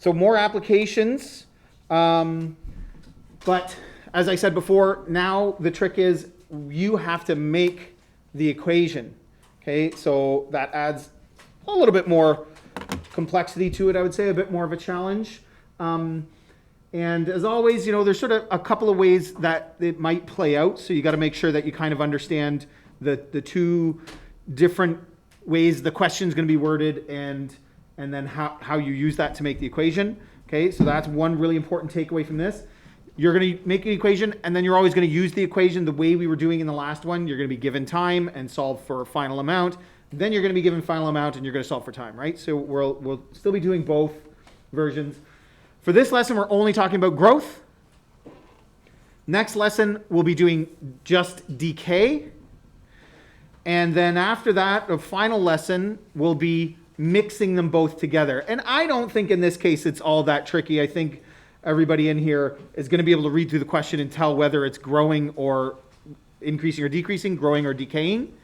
So more applications. But as I said before, now the trick is you have to make the equation. Okay, so that adds a little bit more complexity to it, I would say, a bit more of a challenge. And as always, there's sort of a couple of ways that it might play out. So you got to make sure that you kind of understand the two different ways the question is going to be worded and then how you use that to make the equation. Okay, so that's one really important takeaway from this. You're going to make an equation, and then you're always going to use the equation the way we were doing in the last one. You're going to be given time and solve for a final amount. Then you're going to be given final amount, and you're going to solve for time, right? So we'll still be doing both versions. For this lesson, we're only talking about growth. Next lesson, we'll be doing just decay. And then after that, the final lesson will be mixing them both together. And I don't think in this case it's all that tricky. I think everybody in here is going to be able to read through the question and tell whether it's growing or increasing or decreasing, growing or decaying.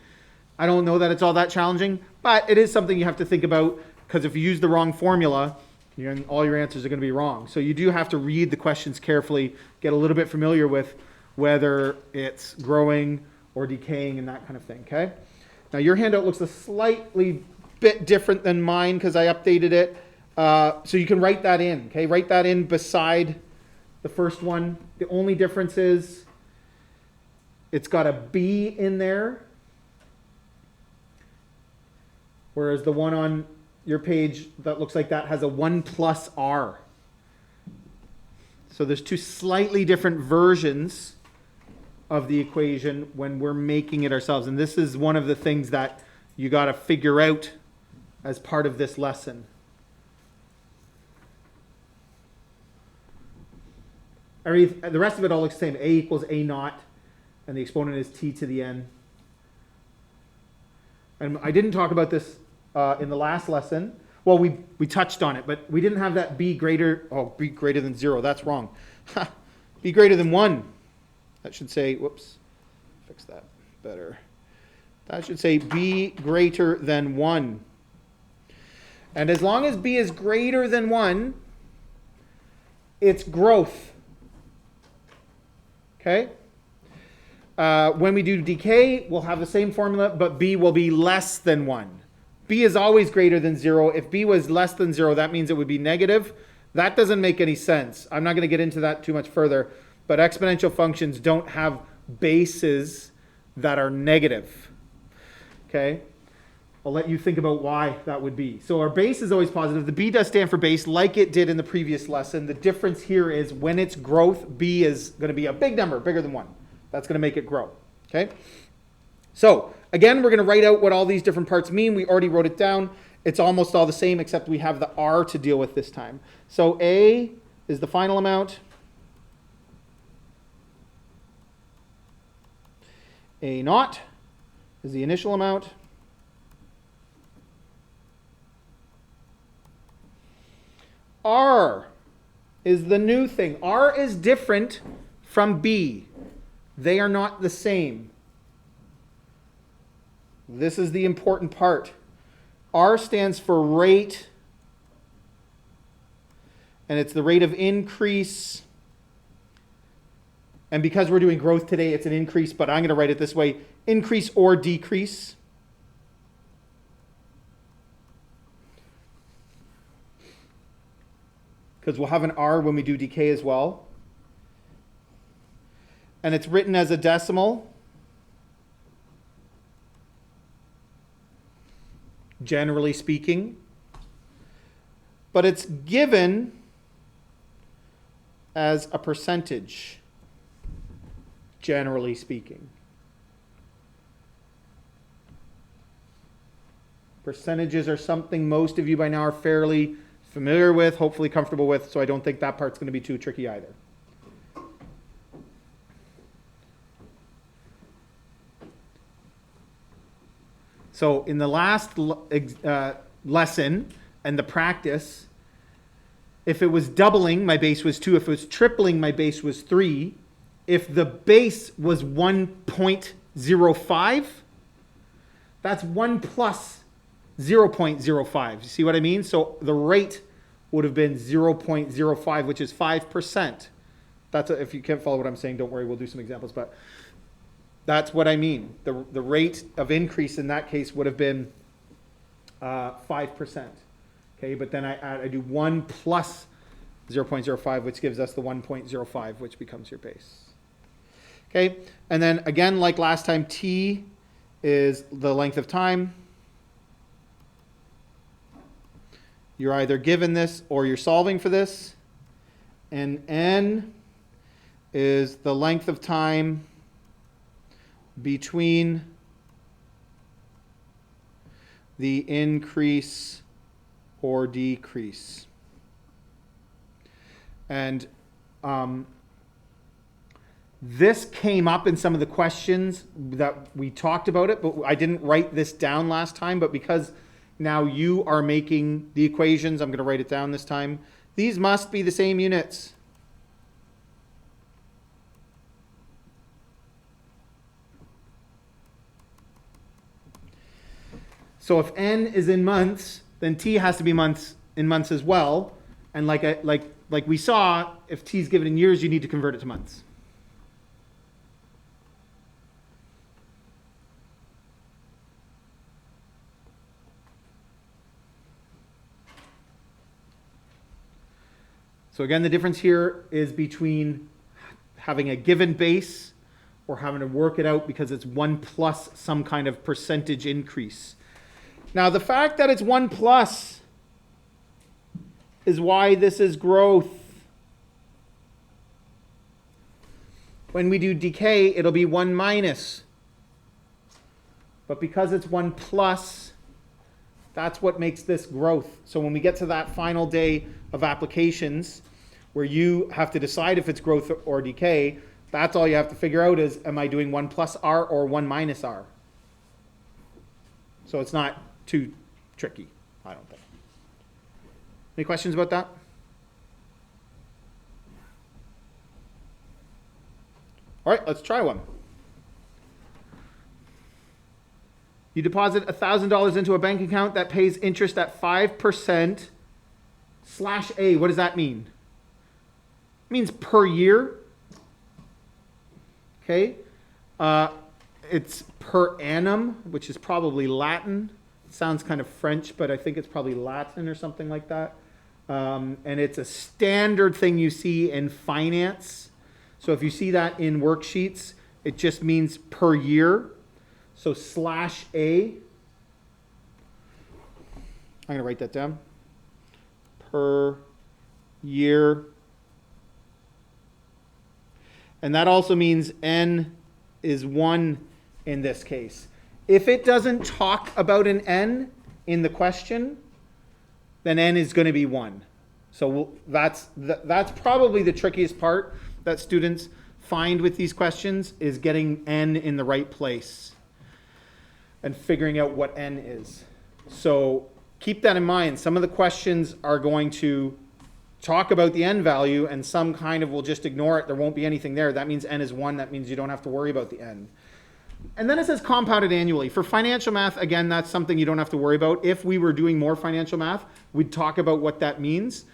I don't know that it's all that challenging, but it is something you have to think about, because if you use the wrong formula, all your answers are going to be wrong. So you do have to read the questions carefully, get a little bit familiar with whether it's growing or decaying and that kind of thing, okay? Now your handout looks a slightly bit different than mine because I updated it. So you can write that in, okay? Write that in beside the first one. The only difference is it's got a B in there, whereas the one on your page that looks like that has a 1 plus R. So there's two slightly different versions of the equation when we're making it ourselves. And this is one of the things that you got to figure out as part of this lesson. The rest of it all looks the same. A equals A naught, and the exponent is t to the n. And I didn't talk about this in the last lesson. Well, we touched on it, but we didn't have that b greater than 0. That's wrong. B greater than 1. That should say, whoops, fix that better. That should say b greater than 1. And as long as b is greater than 1, it's growth. Okay? When we do decay, we'll have the same formula, but b will be less than 1. B is always greater than 0. If b was less than 0, that means it would be negative. That doesn't make any sense. I'm not going to get into that too much further, but exponential functions don't have bases that are negative. Okay? I'll let you think about why that would be. So our base is always positive. The b does stand for base like it did in the previous lesson. The difference here is when it's growth, b is going to be a big number, bigger than 1. That's going to make it grow. Okay? So again, we're going to write out what all these different parts mean. We already wrote it down. It's almost all the same, except we have the R to deal with this time. So A is the final amount. A naught is the initial amount. R is the new thing. R is different from B. They are not the same. This is the important part. R stands for rate, and it's the rate of increase. And because we're doing growth today, it's an increase, but I'm going to write it this way: increase or decrease. Because we'll have an R when we do decay as well. And it's written as a decimal, generally speaking. But it's given as a percentage, generally speaking. Percentages are something most of you by now are fairly familiar with, hopefully comfortable with, so I don't think that part's going to be too tricky either. So in the last lesson and the practice, if it was doubling, my base was 2. If it was tripling, my base was 3. If the base was 1.05, that's 1 plus 0.05. You see what I mean? So the rate would have been 0.05, which is 5%. If you can't follow what I'm saying, don't worry, we'll do some examples, but that's what I mean. The rate of increase in that case would have been 5%. Okay, but then I do 1 plus 0.05, which gives us the 1.05, which becomes your base. Okay, and then again, like last time, t is the length of time. You're either given this or you're solving for this. And n is the length of time between the increase or decrease. And this came up in some of the questions that we talked about it, but I didn't write this down last time, but because now you are making the equations, I'm going to write it down this time. These must be the same units. So if n is in months, then t has to be in months as well. And like we saw, if t is given in years, you need to convert it to months. So again, the difference here is between having a given base or having to work it out because it's 1 plus some kind of percentage increase. Now, the fact that it's 1 plus is why this is growth. When we do decay, it'll be 1 minus. But because it's 1 plus, that's what makes this growth. So when we get to that final day of applications where you have to decide if it's growth or decay, that's all you have to figure out is, am I doing 1 plus R or 1 minus R? So it's not too tricky, I don't think. Any questions about that? All right, let's try one. You deposit $1,000 into a bank account that pays interest at 5% / A. What does that mean? It means per year. Okay. It's per annum, which is probably Latin. It sounds kind of French, but I think it's probably Latin or something like that. And it's a standard thing you see in finance. So if you see that in worksheets, it just means per year. So / A. I'm going to write that down. Per year. And that also means n is 1 in this case. If it doesn't talk about an n in the question, then n is going to be 1. So that's probably the trickiest part that students find with these questions, is getting n in the right place and figuring out what n is. So keep that in mind. Some of the questions are going to talk about the n value, and some kind of will just ignore it. There won't be anything there. That means n is 1. That means you don't have to worry about the n. And then it says compounded annually. For financial math, again, that's something you don't have to worry about. If we were doing more financial math, we'd talk about what that means.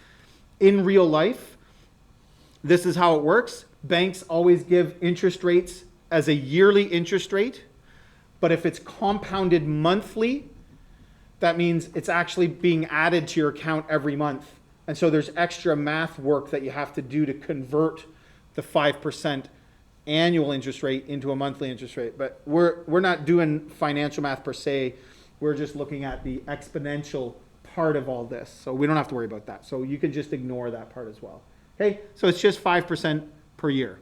In real life, this is how it works. Banks always give interest rates as a yearly interest rate. But if it's compounded monthly, that means it's actually being added to your account every month. And so there's extra math work that you have to do to convert the 5% annual interest rate into a monthly interest rate. But we're not doing financial math per se. We're just looking at the exponential part of all this. So we don't have to worry about that. So you can just ignore that part as well. Okay, so it's just 5% per year.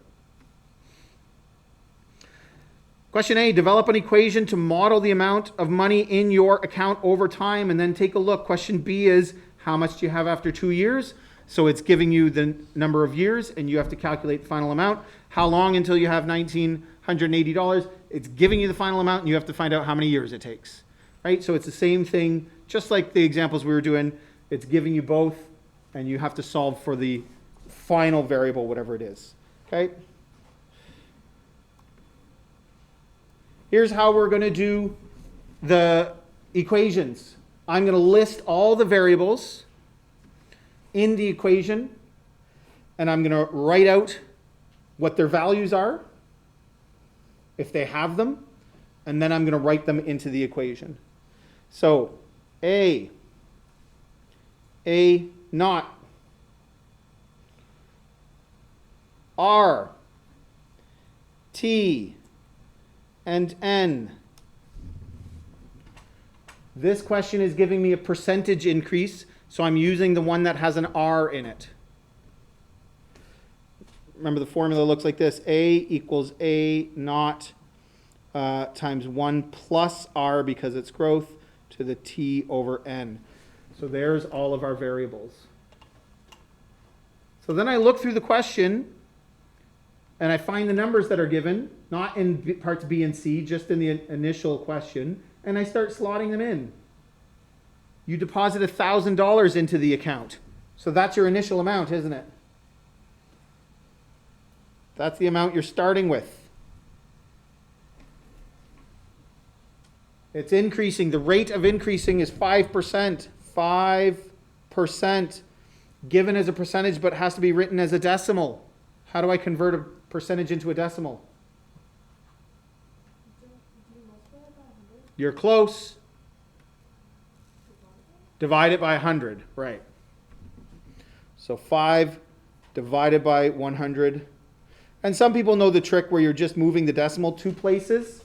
Question A, develop an equation to model the amount of money in your account over time, and then take a look. Question B is, how much do you have after 2 years? So it's giving you the number of years, and you have to calculate the final amount. How long until you have $1,980? It's giving you the final amount, and you have to find out how many years it takes. Right? So it's the same thing, just like the examples we were doing. It's giving you both, and you have to solve for the final variable, whatever it is. Okay? Here's how we're going to do the equations. I'm going to list all the variables, in the equation, and I'm going to write out what their values are, if they have them, and then I'm going to write them into the equation. So A naught, R, T, and N. This question is giving me a percentage increase, so I'm using the one that has an R in it. Remember, the formula looks like this. A equals A naught times 1 plus R, because it's growth, to the T over N. So there's all of our variables. So then I look through the question, and I find the numbers that are given, not in parts B and C, just in the initial question, and I start slotting them in. You deposit $1,000 into the account. So that's your initial amount, isn't it? That's the amount you're starting with. It's increasing. The rate of increasing is 5%. 5% given as a percentage, but has to be written as a decimal. How do I convert a percentage into a decimal? You're close. Divide it by 100, right. So 5 divided by 100. And some people know the trick where you're just moving the decimal 2 places.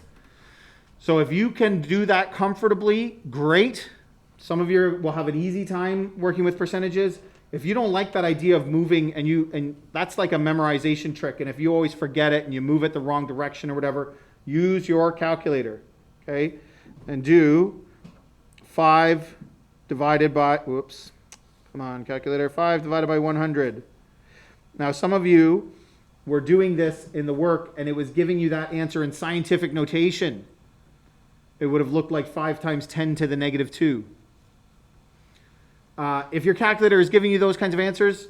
So if you can do that comfortably, great. Some of you will have an easy time working with percentages. If you don't like that idea of moving, and that's like a memorization trick, and if you always forget it and you move it the wrong direction or whatever, use your calculator, okay? And do 5 divided by, whoops, come on, calculator, 5 divided by 100. Now, some of you were doing this in the work, and it was giving you that answer in scientific notation. It would have looked like 5 times 10 to the negative 2. If your calculator is giving you those kinds of answers,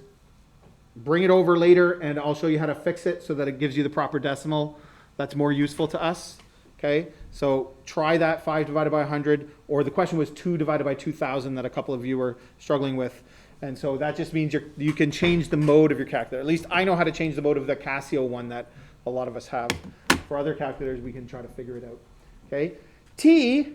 bring it over later, and I'll show you how to fix it so that it gives you the proper decimal that's more useful to us. Okay, so try that 5 divided by 100, or the question was 2 divided by 2,000 that a couple of you were struggling with. And so that just means you can change the mode of your calculator. At least I know how to change the mode of the Casio one that a lot of us have. For other calculators, we can try to figure it out. Okay, T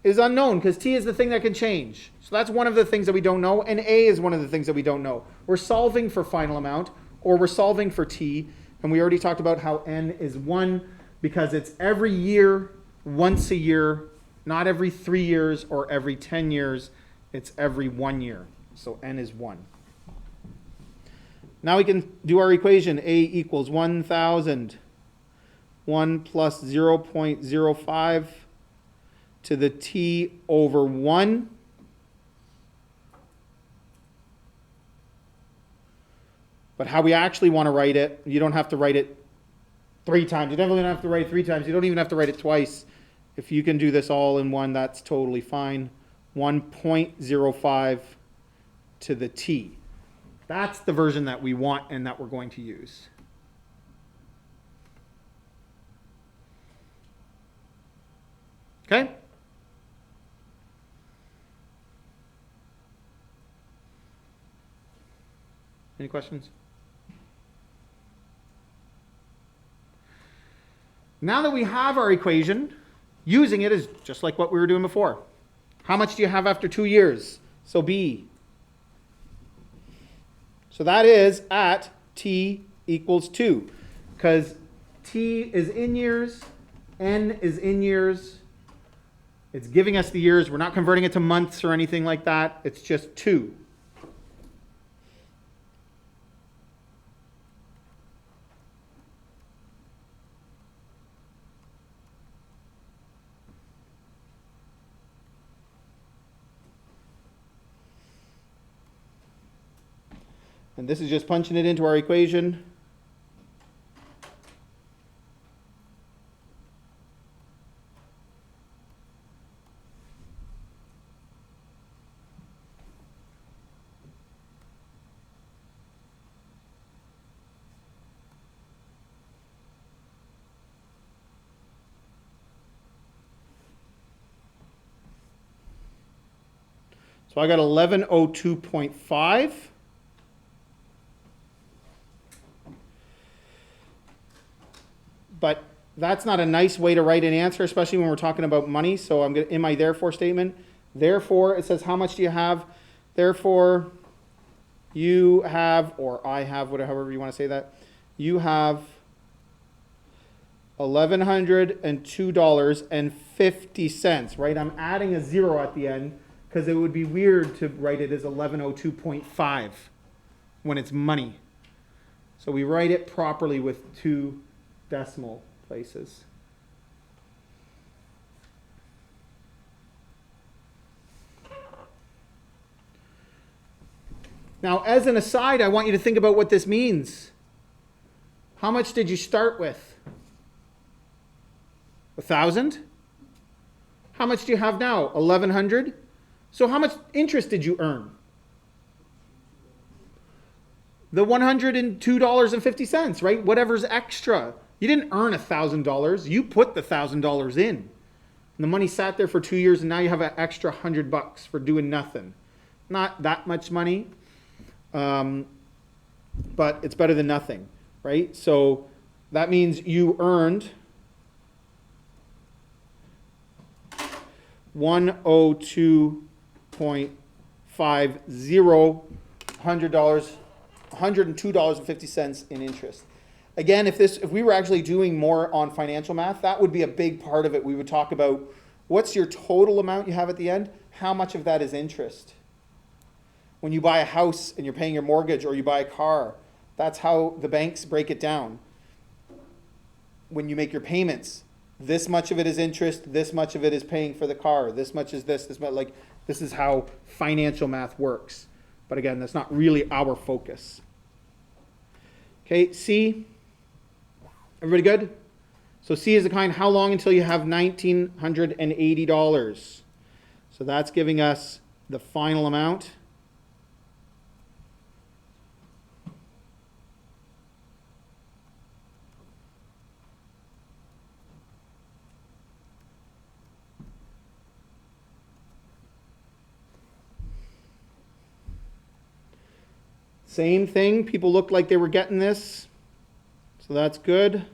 is unknown because T is the thing that can change. So that's one of the things that we don't know, and A is one of the things that we don't know. We're solving for final amount, or we're solving for T, and we already talked about how N is 1 because it's every year, once a year, not every 3 years or every 10 years. It's every 1 year. So N is 1. Now we can do our equation. A equals 1,000. 1 plus 0.05 to the T over 1. But how we actually want to write it, you don't have to write it 3 times. You definitely don't have to write it 3 times. You don't even have to write it twice. If you can do this all in one, that's totally fine. 1.05 to the T. That's the version that we want and that we're going to use. Okay? Any questions? Now that we have our equation, using it is just like what we were doing before. How much do you have after 2 years? So B. So that is at T equals 2. Because T is in years, N is in years. It's giving us the years. We're not converting it to months or anything like that. It's just 2. And this is just punching it into our equation. So I got 1102.5. But that's not a nice way to write an answer, especially when we're talking about money. So I'm going to, in my therefore statement, therefore, it says how much do you have? Therefore, you have, or I have, whatever, however you want to say that, you have $1,102.50, right? I'm adding a zero at the end because it would be weird to write it as 1102.5 when it's money. So we write it properly with 2 decimal places. Now, as an aside, I want you to think about what this means. How much did you start with? 1,000? How much do you have now? 1,100? So how much interest did you earn? The $102.50, right? Whatever's extra. You didn't earn $1,000. You put the $1,000 in. And the money sat there for 2 years, and now you have an extra $100 for doing nothing. Not that much money, but it's better than nothing, right? So that means you earned $102.50 in interest. Again, if we were actually doing more on financial math, that would be a big part of it. We would talk about what's your total amount you have at the end? How much of that is interest? When you buy a house and you're paying your mortgage, or you buy a car, that's how the banks break it down. When you make your payments, this much of it is interest, this much of it is paying for the car, this much is this much, like, this is how financial math works. But again, that's not really our focus. Okay, C. Everybody good? So C is the kind, how long until you have $1,980? So that's giving us the final amount. Same thing, people looked like they were getting this, so that's good.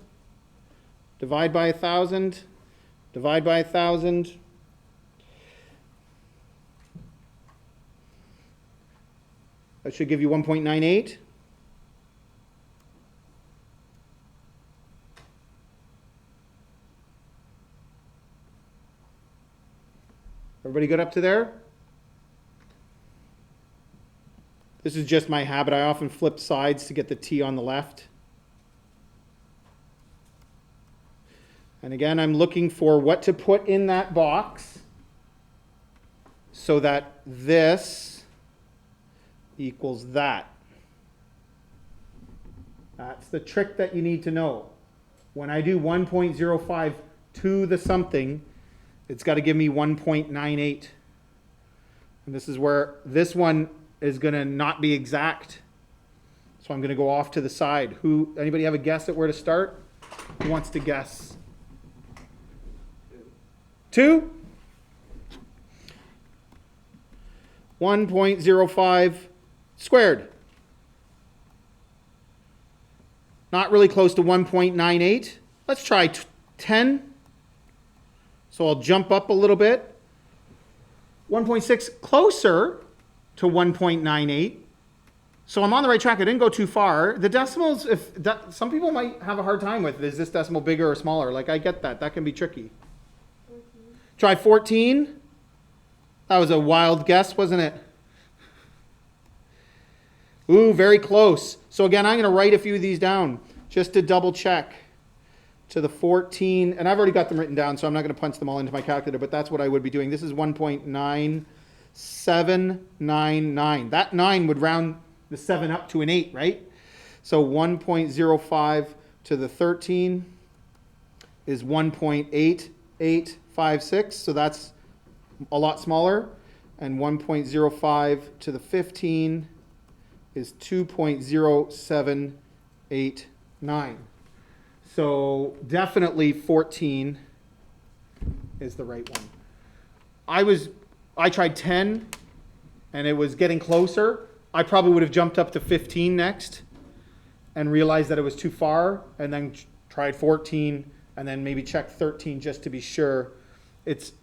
Divide by 1,000, divide by 1,000. That should give you 1.98. Everybody good up to there? This is just my habit. I often flip sides to get the T on the left. And again, I'm looking for what to put in that box so that this equals that. That's the trick that you need to know. When I do 1.05 to the something, it's got to give me 1.98. And this is where this one is going to not be exact. So I'm going to go off to the side. Anybody have a guess at where to start? Who wants to guess? 2? 1.05 squared. Not really close to 1.98. Let's try 10. So I'll jump up a little bit. 1.6 closer to 1.98. So I'm on the right track. I didn't go too far. The decimals, some people might have a hard time with, is this decimal bigger or smaller? Like, I get that. That can be tricky. 14. Try 14. That was a wild guess, wasn't it? Ooh, very close. So again, I'm going to write a few of these down just to double check. To the 14, and I've already got them written down, so I'm not going to punch them all into my calculator, but that's what I would be doing. This is 1.9799. That 9 would round the 7 up to an 8, right? So 1.05 to the 13 is 1.8856, so that's a lot smaller. And 1.05 to the 15 is 2.0789. So definitely 14 is the right one. I tried 10 and it was getting closer, I probably would have jumped up to 15 next and realized that it was too far, and then tried 14, and then maybe checked 13 just to be sure. It's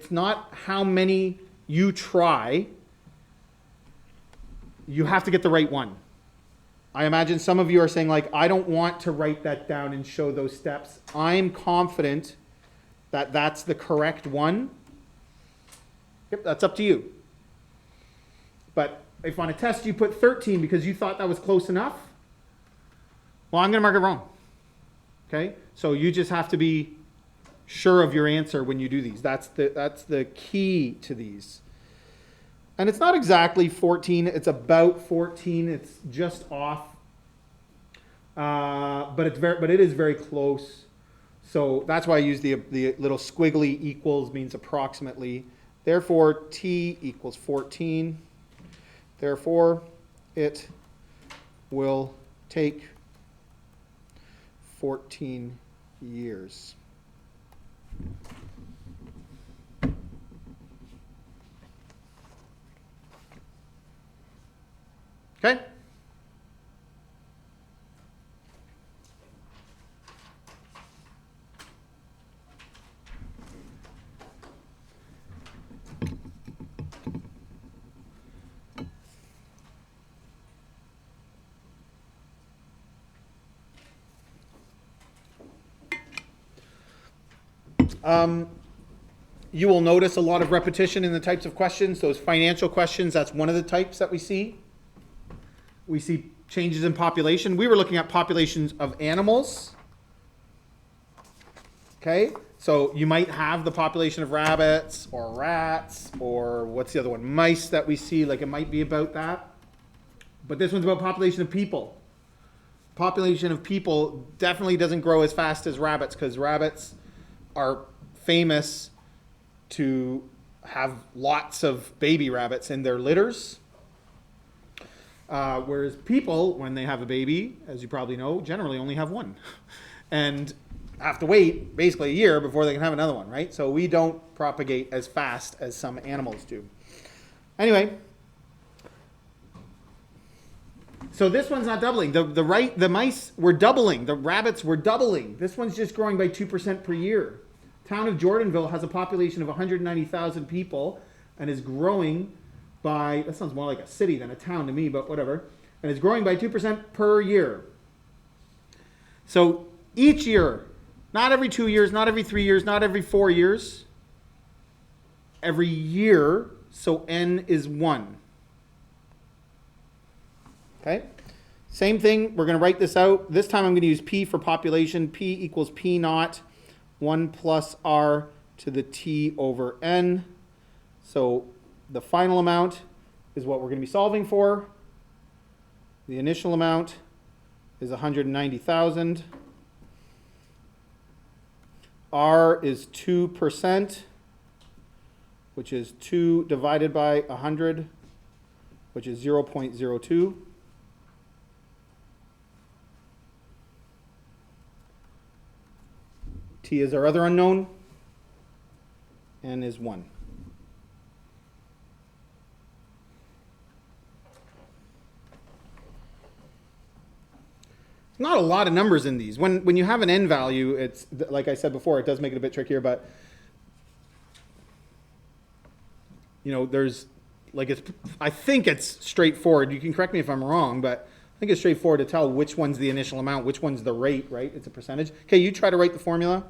not how many you try. You have to get the right one. I imagine some of you are saying, like, I don't want to write that down and show those steps. I'm confident that that's the correct one. Yep, that's up to you. But if on a test you put 13 because you thought that was close enough, well, I'm going to mark it wrong. Okay? So you just have to be sure of your answer when you do these. That's the key to these. And it's not exactly 14. It's about 14. It's just off. But it is very close. So that's why I use the little squiggly equals means approximately. Therefore, t equals 14. Therefore, it will take 14 years. Okay? You will notice a lot of repetition in the types of questions. Those financial questions, that's one of the types that we see. We see changes in population. We were looking at populations of animals. Okay, so you might have the population of rabbits or rats or what's the other one? Mice that we see, like it might be about that. But this one's about population of people. Population of people definitely doesn't grow as fast as rabbits because rabbits are famous to have lots of baby rabbits in their litters. Whereas people, when they have a baby, as you probably know, generally only have one. And have to wait basically a year before they can have another one, right? So we don't propagate as fast as some animals do. Anyway, so this one's not doubling. The mice were doubling. The rabbits were doubling. This one's just growing by 2% per year. Town of Jordanville has a population of 190,000 people and is growing by, that sounds more like a city than a town to me, but whatever, and is growing by 2% per year. So each year, not every 2 years, not every 3 years, not every 4 years, every year, so n is 1. Okay? Same thing, we're going to write this out. This time I'm going to use p for population. P equals p naught, 1 plus r to the t over n. So the final amount is what we're going to be solving for. The initial amount is 190,000. R is 2%, which is 2 divided by 100, which is 0.02. T is our other unknown. N is 1. Not a lot of numbers in these. When you have an n value, it's like I said before, it does make it a bit trickier, but you know, there's like I think it's straightforward. You can correct me if I'm wrong, but I think it's straightforward to tell which one's the initial amount, which one's the rate, right? It's a percentage. Okay, you try to write the formula.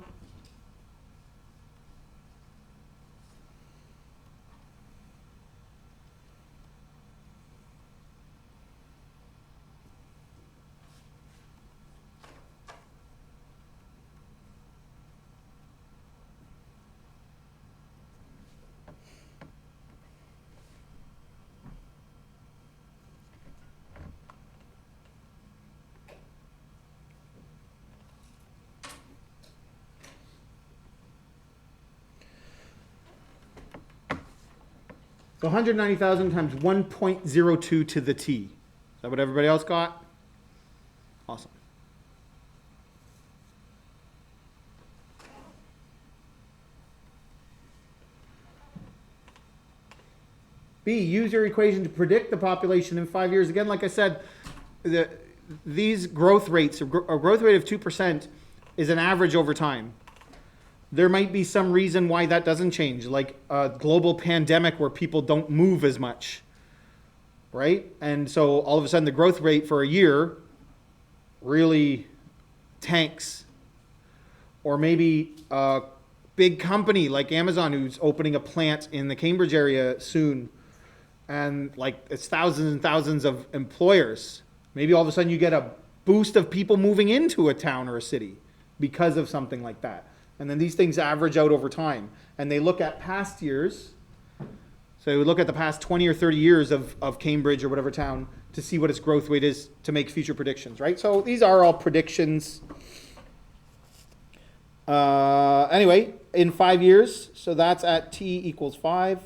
So 190,000 times 1.02 to the t. Is that what everybody else got? Awesome. B, use your equation to predict the population in 5 years. Again, like I said, these growth rates, a growth rate of 2% is an average over time. There might be some reason why that doesn't change, like a global pandemic where people don't move as much, right? And so all of a sudden the growth rate for a year really tanks. Or maybe a big company like Amazon who's opening a plant in the Cambridge area soon, and like it's thousands and thousands of employers. Maybe all of a sudden you get a boost of people moving into a town or a city because of something like that. And then these things average out over time. And they look at past years. So we look at the past 20 or 30 years of Cambridge or whatever town to see what its growth rate is to make future predictions, right? So these are all predictions. Anyway, in 5 years, so that's at t equals 5.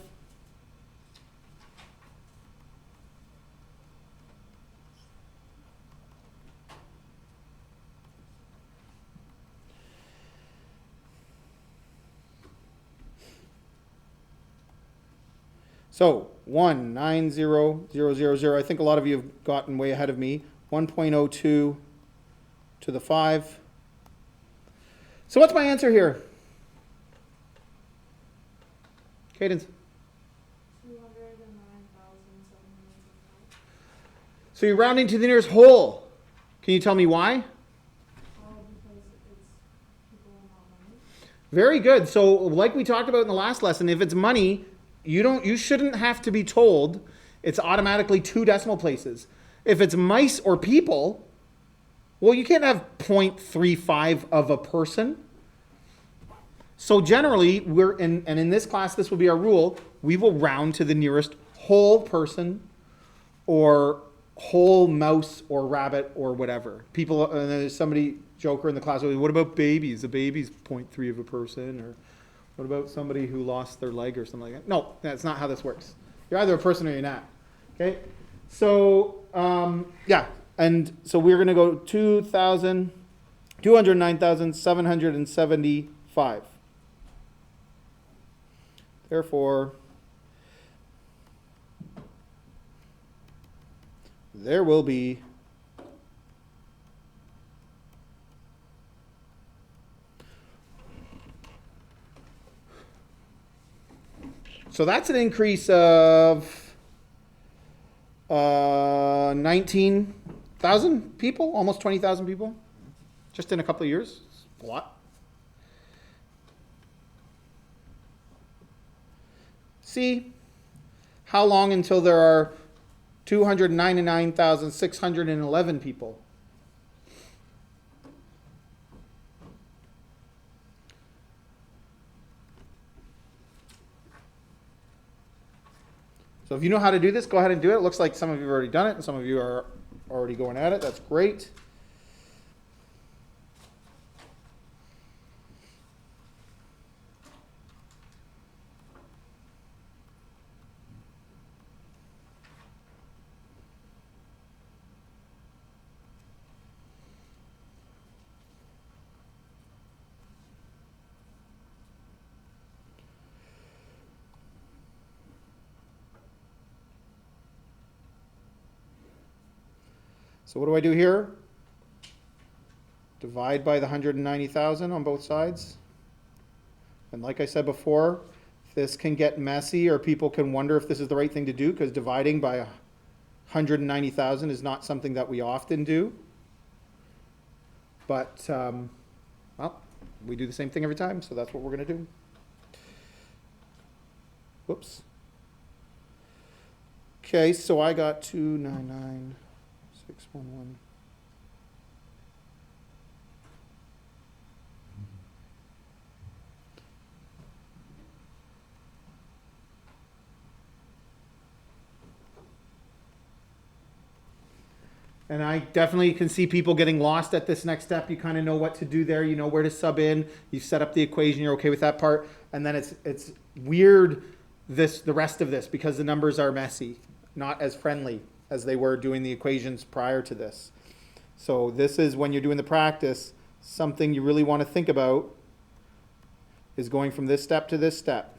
So 1,900,000. I think a lot of you have gotten way ahead of me. 1.02 to the 5. So what's my answer here? Cadence. 209,705. So you're rounding to the nearest whole. Can you tell me why? Because it's people and not money. Very good. So like we talked about in the last lesson, if it's money, you shouldn't have to be told it's automatically 2 decimal places. If it's mice or people, well, you can't have 0.35 of a person. So generally, and in this class, this will be our rule, we will round to the nearest whole person or whole mouse or rabbit or whatever. People, and there's somebody, joker in the class, what about babies? A baby's 0.3 of a person, or what about somebody who lost their leg or something like that? No, that's not how this works. You're either a person or you're not. Okay? So, yeah. And so we're going to go 209,775. Therefore, there will be so that's an increase of 19,000 people, almost 20,000 people, just in a couple of years. It's a lot. C, how long until there are 299,611 people? So if you know how to do this, go ahead and do it. It looks like some of you have already done it and some of you are already going at it. That's great. So what do I do here? Divide by the 190,000 on both sides. And like I said before, this can get messy or people can wonder if this is the right thing to do because dividing by 190,000 is not something that we often do. But, well, we do the same thing every time, so that's what we're going to do. Whoops. Okay, so I got 299. 611. And I definitely can see people getting lost at this next step. You kind of know what to do there. You know where to sub in. You set up the equation. You're okay with that part. And then it's weird the rest of this because the numbers are messy, not as friendly as they were doing the equations prior to this. So this is when you're doing the practice, something you really want to think about is going from this step to this step.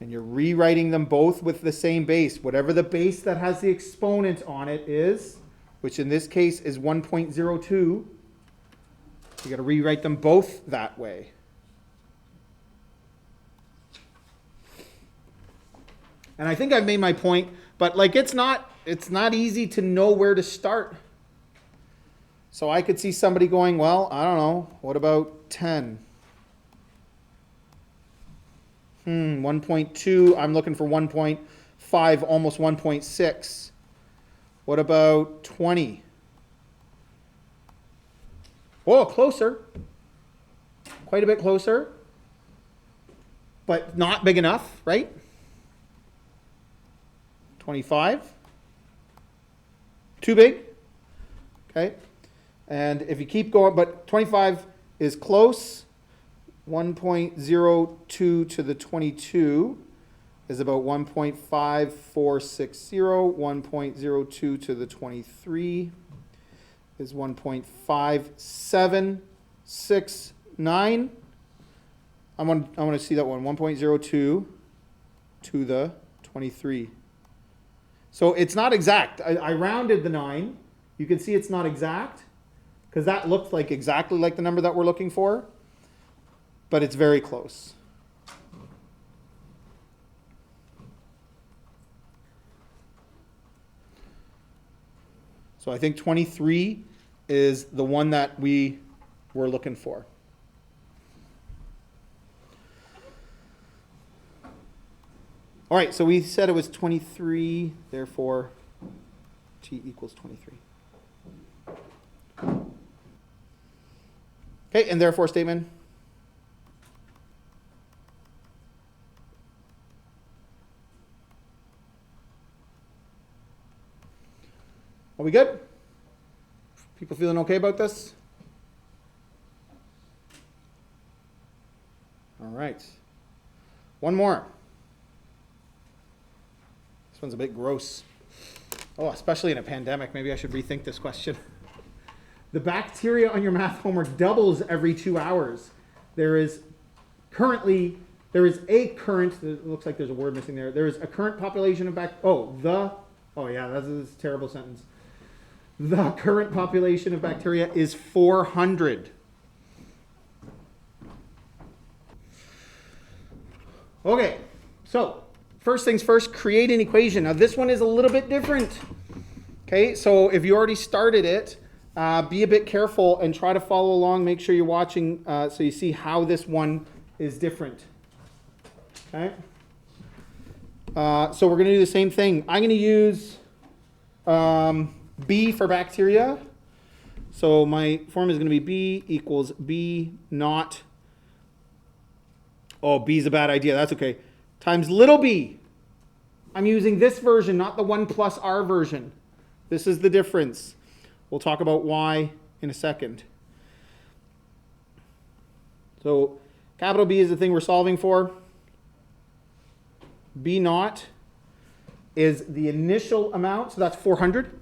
And you're rewriting them both with the same base. Whatever the base that has the exponent on it is, which in this case is 1.02, you got to rewrite them both that way. And I think I've made my point, but like it's not easy to know where to start. So I could see somebody going, well, I don't know, what about 10? 1.2, I'm looking for 1.5, almost 1.6. What about 20? Oh, closer. Quite a bit closer. But not big enough, right? 25. Too big. Okay. And if you keep going, but 25 is close. 1.02 to the 22 is about 1.5460. 1.02 to the 23 is 1.5769. I want to see that one. 1.02 to the 23. So it's not exact. I rounded the 9. You can see it's not exact because that looks like exactly like the number that we're looking for. But it's very close. So I think 23 is the one that we were looking for. All right, so we said it was 23, therefore t equals 23. Okay, and therefore statement. Are we good? People feeling okay about this? All right. One more. This one's a bit gross. Oh, especially in a pandemic. Maybe I should rethink this question. The bacteria on your math homework doubles every 2 hours. There is a current, it looks like there's a word missing there. There is a current population of that's a terrible sentence. The current population of bacteria is 400. Okay, so first things first, create an equation. Now this one is a little bit different. Okay, so if you already started it, be a bit careful and try to follow along. Make sure you're watching so you see how this one is different. Okay, so we're going to do the same thing. I'm going to use B for bacteria. So my form is going to be B equals B naught. Oh, B is a bad idea. That's okay. Times little b. I'm using this version, not the 1 plus r version. This is the difference. We'll talk about why in a second. So capital B is the thing we're solving for. B naught is the initial amount, so that's 400.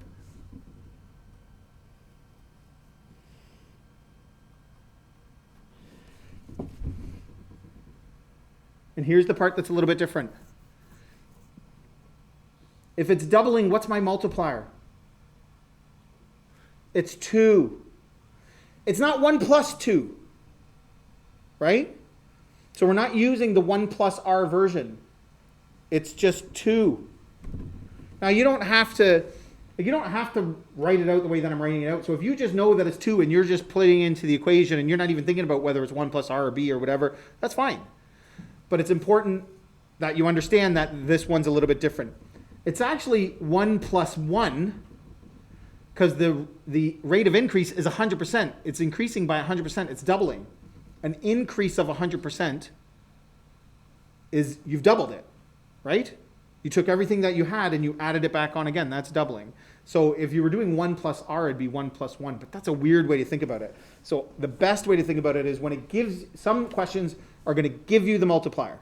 And here's the part that's a little bit different. If it's doubling, what's my multiplier? It's 2. It's not 1 plus 2, right? So we're not using the 1 plus r version. It's just 2. Now you don't have to write it out the way that I'm writing it out. So if you just know that it's 2 and you're just putting it into the equation and you're not even thinking about whether it's 1 plus r or b or whatever, that's fine. But it's important that you understand that this one's a little bit different. It's actually 1 plus 1 because the rate of increase is 100%. It's increasing by 100%. It's doubling. An increase of 100% is you've doubled it, right? You took everything that you had and you added it back on again. That's doubling. So if you were doing 1 plus r, it'd be 1 plus 1. But that's a weird way to think about it. So the best way to think about it is when it gives, some questions are going to give you the multiplier.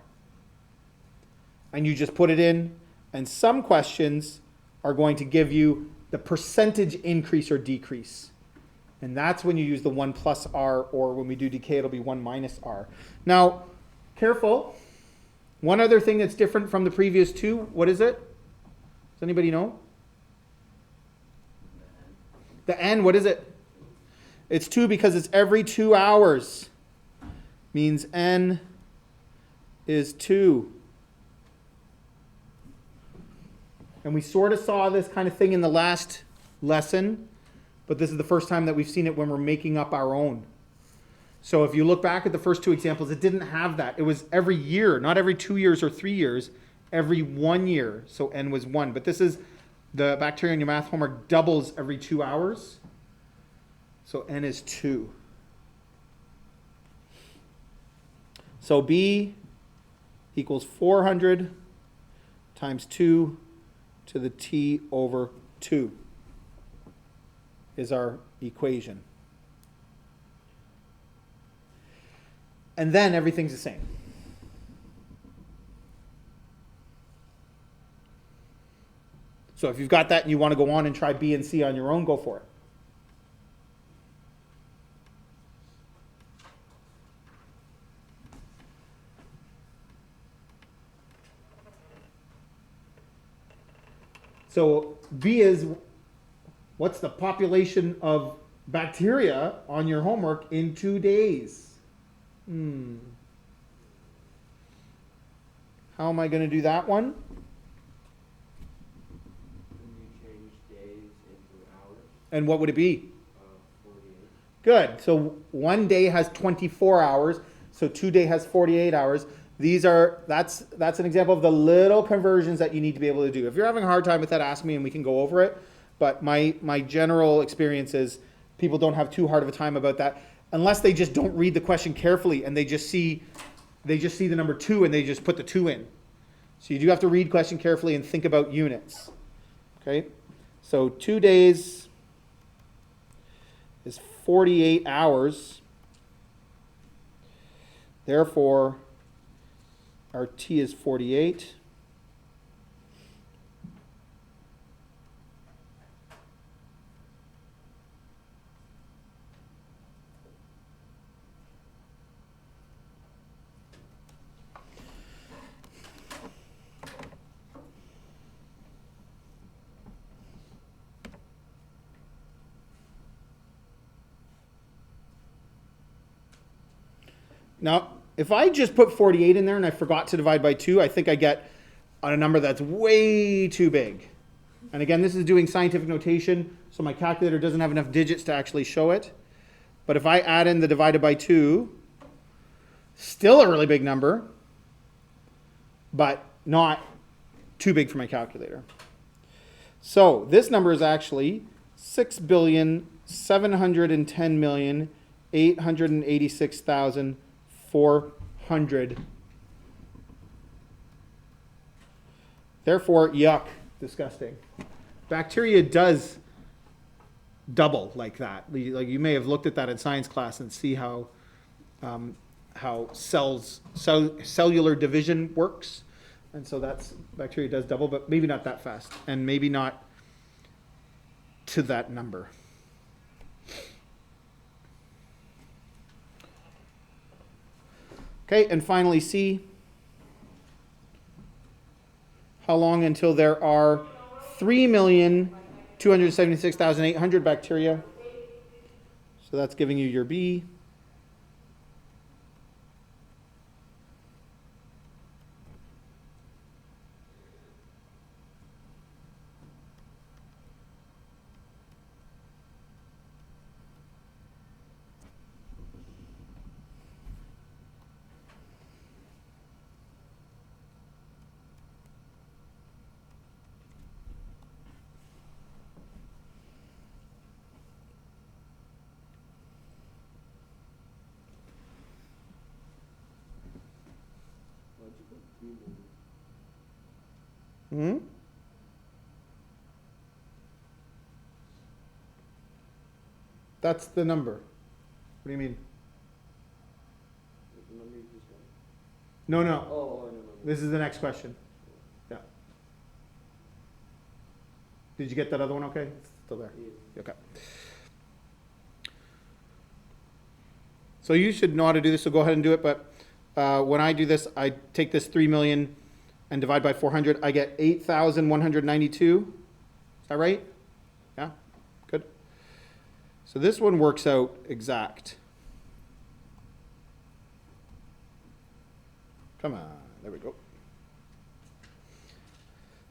And you just put it in. And some questions are going to give you the percentage increase or decrease. And that's when you use the 1 plus r, or when we do decay, it'll be 1 minus r. Now, careful. One other thing that's different from the previous two, what is it? Does anybody know? The N, what is it? It's 2 because it's every 2 hours. Means N is 2. And we sort of saw this kind of thing in the last lesson, but this is the first time that we've seen it when we're making up our own. So if you look back at the first two examples, it didn't have that. It was every year, not every 2 years or 3 years, every 1 year. So N was 1. But this is, the bacteria in your math homework doubles every 2 hours. So N is 2. So B equals 400 times 2 to the T over 2 is our equation. And then everything's the same. So if you've got that and you want to go on and try B and C on your own, go for it. So B is, what's the population of bacteria on your homework in 2 days? How am I going to do that one? You change days into hours. And what would it be? 48. Good. So 1 day has 24 hours. So 2 day has 48 hours. That's an example of the little conversions that you need to be able to do. If you're having a hard time with that, ask me and we can go over it. But my general experience is people don't have too hard of a time about that unless they just don't read the question carefully and they just see the number 2 and they just put the 2 in. So you do have to read question carefully and think about units. Okay? So 2 days is 48 hours. Therefore, our T is 48. Now, if I just put 48 in there and I forgot to divide by 2, I think I get on a number that's way too big. And again, this is doing scientific notation, so my calculator doesn't have enough digits to actually show it. But if I add in the divided by 2, still a really big number, but not too big for my calculator. So this number is actually 6,710,886,400. Therefore, yuck, disgusting. Bacteria does double like that. Like you may have looked at that in science class and see how cellular division works. And so bacteria does double, but maybe not that fast, and maybe not to that number. Okay, and finally C. How long until there are 3,276,800 bacteria? So that's giving you your B. Hmm? That's the number. What do you mean? The number you just got. No, no. Oh, no. This is the next question. Yeah. Did you get that other one okay? It's still there. Yeah. Okay. So you should know how to do this, so go ahead and do it, but when I do this, I take this 3 million and divide by 400, I get 8,192. Is that right? Yeah, good. So this one works out exact. Come on, there we go.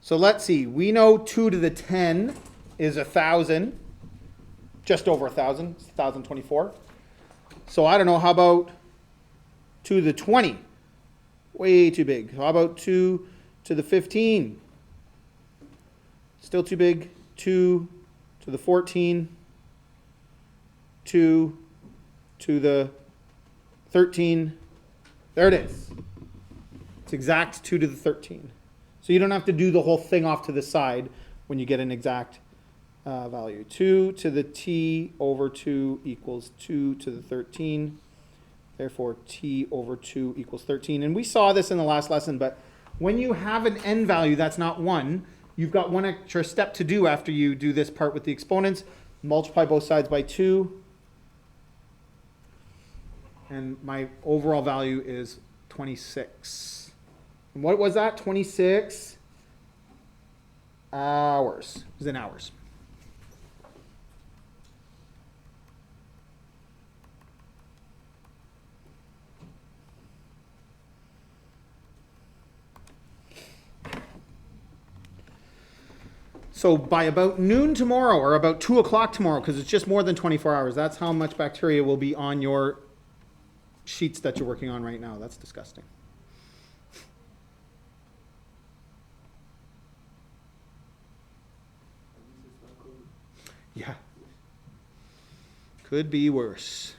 So let's see, we know 2 to the 10 is 1,000, just over 1,000, it's 1,024. So I don't know, how about 2 to the 20? Way too big. How about 2 to the 15? Still too big. 2 to the 14. 2 to the 13. There it is. It's exact 2 to the 13. So you don't have to do the whole thing off to the side when you get an exact value. 2 to the t over 2 equals 2 to the 13. Therefore, t over 2 equals 13. And we saw this in the last lesson, but when you have an n value that's not 1, you've got one extra step to do after you do this part with the exponents. Multiply both sides by 2. And my overall value is 26. And what was that? 26 hours. It was in hours. So by about noon tomorrow, or about 2 o'clock tomorrow, because it's just more than 24 hours, that's how much bacteria will be on your sheets that you're working on right now. That's disgusting. Yeah. Could be worse.